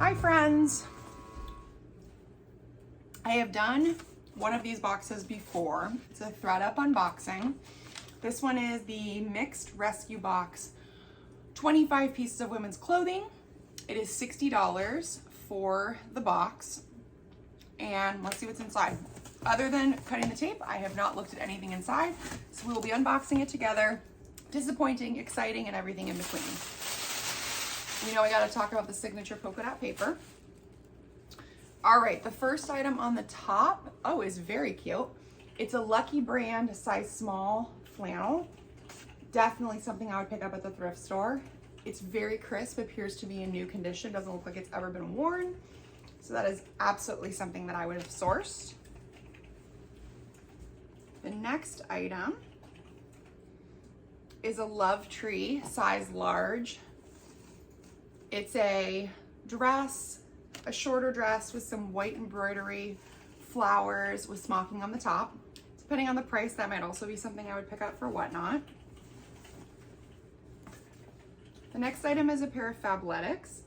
Hi friends. I have done one of these boxes before. It's a ThredUP unboxing. This one is the mixed rescue box, 25 pieces of women's clothing. It is $60 for the box. And let's see what's inside. Other than cutting the tape, I have not looked at anything inside. So we will be unboxing it together. Disappointing, exciting, and everything in between. You know I gotta talk about the signature polka dot paper. All right, the first item on the top, oh, is very cute. It's a Lucky brand size small flannel. Definitely something I would pick up at the thrift store. It's very crisp, appears to be in new condition, doesn't look like it's ever been worn. So that is absolutely something that I would have sourced. The next item is a Love Tree size large. It's a dress, a shorter dress with some white embroidery, flowers with smocking on the top. Depending on the price, that might also be something I would pick up for whatnot. The next item is a pair of Fabletics.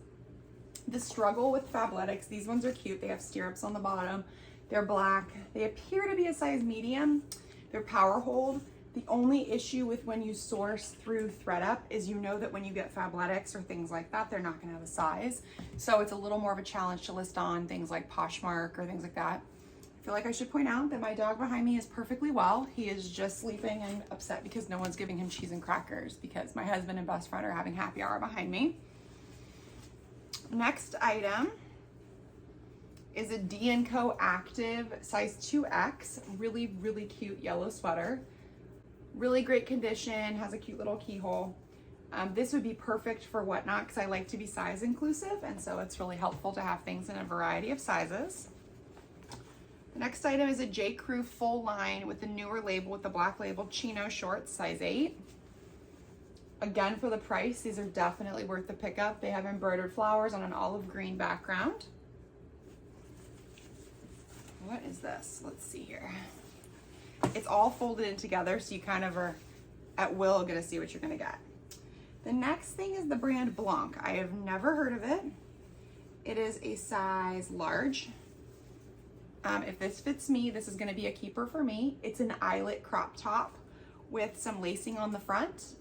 The struggle with Fabletics, these ones are cute. They have stirrups on the bottom. They're black. They appear to be a size medium. They're power hold. The only issue with when you source through ThredUP is you know that when you get Fabletics or things like that, they're not gonna have a size. So it's a little more of a challenge to list on things like Poshmark or things like that. I feel like I should point out that my dog behind me is perfectly well. He is just sleeping and upset because no one's giving him cheese and crackers because my husband and best friend are having happy hour behind me. Next item is a D&Co Active size 2X, really, really cute yellow sweater. Really great condition, has a cute little keyhole. This would be perfect for whatnot because I like to be size inclusive, and so it's really helpful to have things in a variety of sizes. The next item is a J. Crew full line with the newer label with the black label, Chino shorts, size 8. Again, for the price, these are definitely worth the pickup. They have embroidered flowers on an olive green background. What is this? Let's see here. It's all folded in together, so you kind of are at will gonna see what you're gonna get. The next thing is the brand Blanc. I have never heard of it. It is a size large. If this fits me, this is gonna be a keeper for me. It's an eyelet crop top with some lacing on the front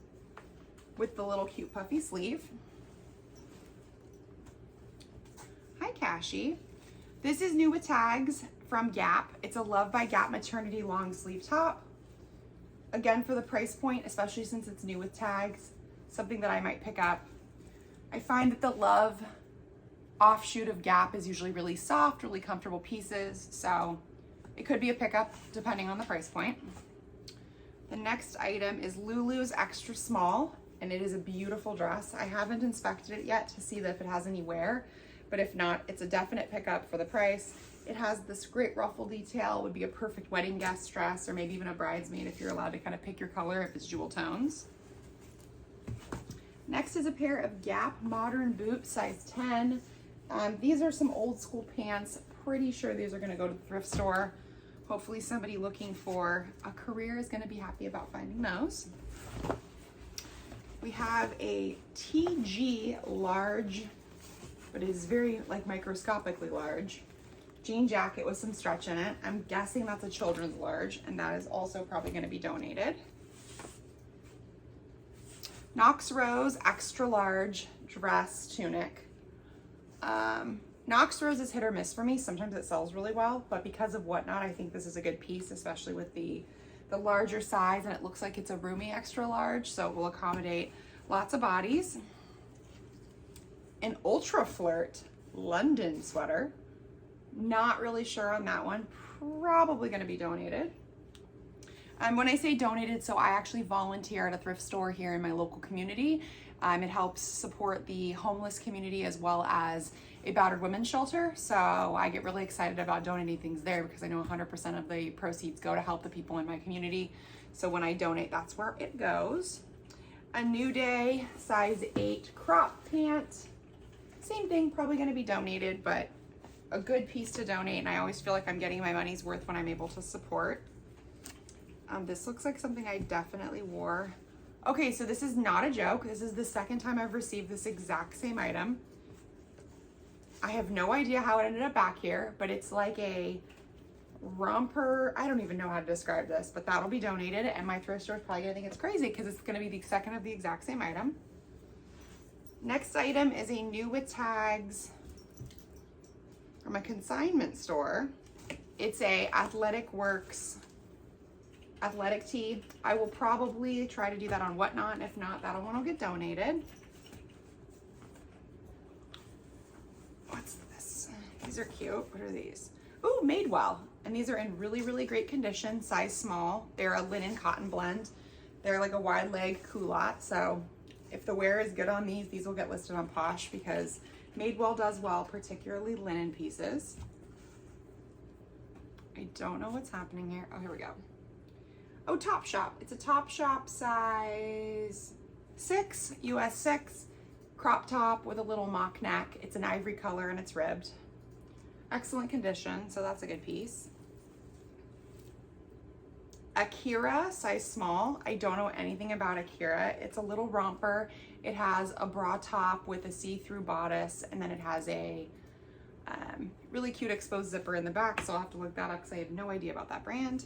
with the little cute puffy sleeve. Hi, Cassie. This is new with tags from Gap. It's a Love by Gap Maternity long sleeve top. Again, for the price point, especially since it's new with tags, something that I might pick up. I find that the Love offshoot of Gap is usually really soft, really comfortable pieces, so it could be a pickup depending on the price point. The next item is Lulu's extra small, and it is a beautiful dress. I haven't inspected it yet to see if it has any wear, but if not, it's a definite pickup for the price. It has this great ruffle detail, would be a perfect wedding guest dress or maybe even a bridesmaid if you're allowed to kind of pick your color if it's jewel tones. Next is a pair of Gap modern boots, size 10. These are some old school pants. Pretty sure these are gonna go to the thrift store. Hopefully somebody looking for a career is gonna be happy about finding those. We have a TG large, but it is very like microscopically large. Jean jacket with some stretch in it. I'm guessing that's a children's large, and that is also probably gonna be donated. Knox Rose extra large dress tunic. Knox Rose is hit or miss for me. Sometimes it sells really well, but because of whatnot, I think this is a good piece, especially with the larger size, and it looks like it's a roomy extra large, so it will accommodate lots of bodies. An Ultra Flirt London sweater. Not really sure on that one. Probably gonna be donated. When I say donated, so I actually volunteer at a thrift store here in my local community. It helps support the homeless community as well as a battered women's shelter. So I get really excited about donating things there because I know 100% of the proceeds go to help the people in my community. So when I donate, that's where it goes. A New Day size 8 crop pant. Same thing, probably gonna be donated, but a good piece to donate, and I always feel like I'm getting my money's worth when I'm able to support. This looks like something I definitely wore. Okay, so this is not a joke. This is the second time I've received this exact same item. I have no idea how it ended up back here, but it's like a romper. I don't even know how to describe this, but that'll be donated, and my thrift store is probably gonna think it's crazy because it's gonna be the second of the exact same item. Next item is a new with tags from a consignment store. It's a Athletic Works athletic tee. I will probably try to do that on Whatnot, and if not, that one will get donated. What's this? These are cute. What are these? Ooh, Madewell. And these are in really, really great condition, size small. They're a linen cotton blend. They're like a wide leg culotte. So if the wear is good on these will get listed on Posh because Madewell does well, particularly linen pieces. I don't know what's happening here. Oh, here we go. Oh, Topshop. It's a Topshop size 6, US 6, crop top with a little mock neck. It's an ivory color and it's ribbed. Excellent condition, so that's a good piece. Akira, size small. I don't know anything about Akira. It's a little romper. It has a bra top with a see-through bodice, and then it has a really cute exposed zipper in the back, so I'll have to look that up because I have no idea about that brand.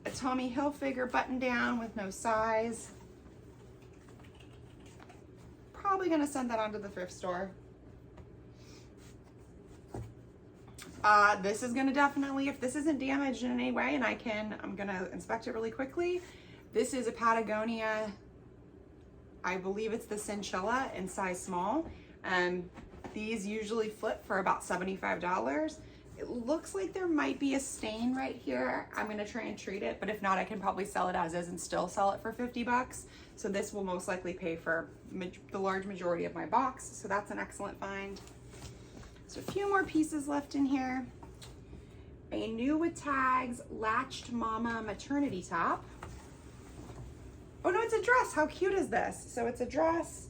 A Tommy Hilfiger button down with no size. Probably gonna send that onto the thrift store. This is gonna definitely, if this isn't damaged in any way and I'm gonna inspect it really quickly. This is a Patagonia, I believe it's the Cinchilla in size small. These usually flip for about $75. It looks like there might be a stain right here. I'm gonna try and treat it, but if not, I can probably sell it as is and still sell it for 50 bucks. So this will most likely pay for the large majority of my box. So that's an excellent find. So a few more pieces left in here. A new with tags Latched Mama maternity top. Oh no, it's a dress. How cute is this? So it's a dress.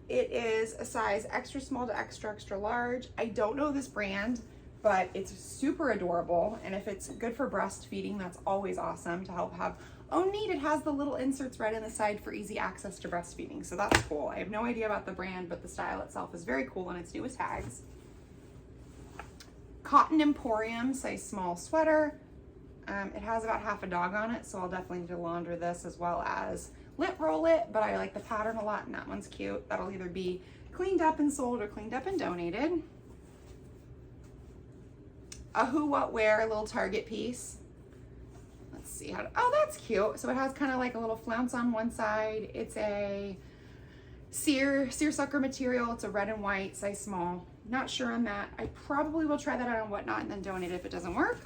It is a size extra small to extra, extra large. I don't know this brand, but it's super adorable. And if it's good for breastfeeding, that's always awesome to help have. Oh neat, it has the little inserts right on the side for easy access to breastfeeding. So that's cool. I have no idea about the brand, but the style itself is very cool and it's new with tags. Cotton Emporium, size small sweater. It has about half a dog on it, so I'll definitely need to launder this as well as lint roll it, but I like the pattern a lot and that one's cute. That'll either be cleaned up and sold or cleaned up and donated. A Who What Wear little Target piece. Let's see how to, oh, that's cute. So it has kind of like a little flounce on one side. It's a seersucker material. It's a red and white, size small. Not sure on that. I probably will try that out on Whatnot and then donate it if it doesn't work.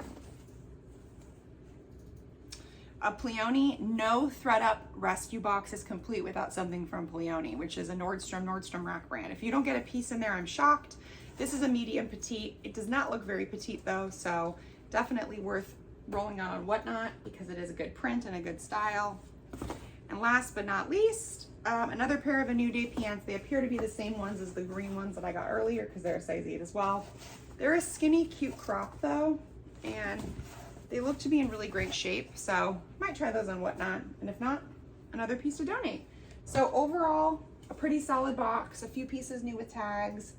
A Peione, no ThredUP rescue box is complete without something from Peione, which is a Nordstrom rack brand. If you don't get a piece in there, I'm shocked. This is a medium petite. It does not look very petite though, so definitely worth rolling on Whatnot because it is a good print and a good style. And last but not least, another pair of a New Day pants. They appear to be the same ones as the green ones that I got earlier because they're a size 8 as well. They're a skinny, cute crop though, and they look to be in really great shape, so might try those on Whatnot, and if not, another piece to donate. So overall, a pretty solid box, a few pieces new with tags.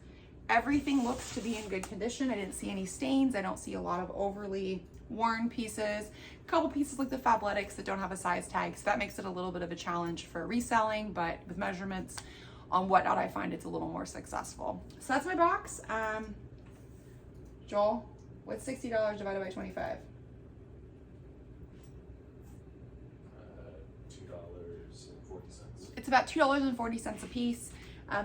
Everything looks to be in good condition. I didn't see any stains. I don't see a lot of overly worn pieces. A couple pieces like the Fabletics that don't have a size tag, so that makes it a little bit of a challenge for reselling, but with measurements on Whatnot, I find it's a little more successful. So that's my box. Joel, what's $60 divided by 25? It's about $2.40 a piece.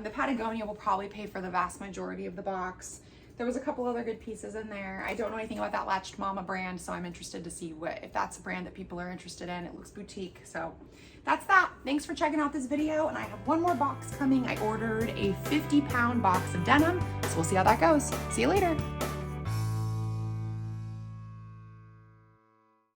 The Patagonia will probably pay for the vast majority of the box. There was a couple other good pieces in there. I don't know anything about that Latched Mama brand, so I'm interested to see if that's a brand that people are interested in. It looks boutique, so that's that. Thanks for checking out this video, and I have one more box coming. I ordered a 50-pound box of denim, so we'll see how that goes. See you later.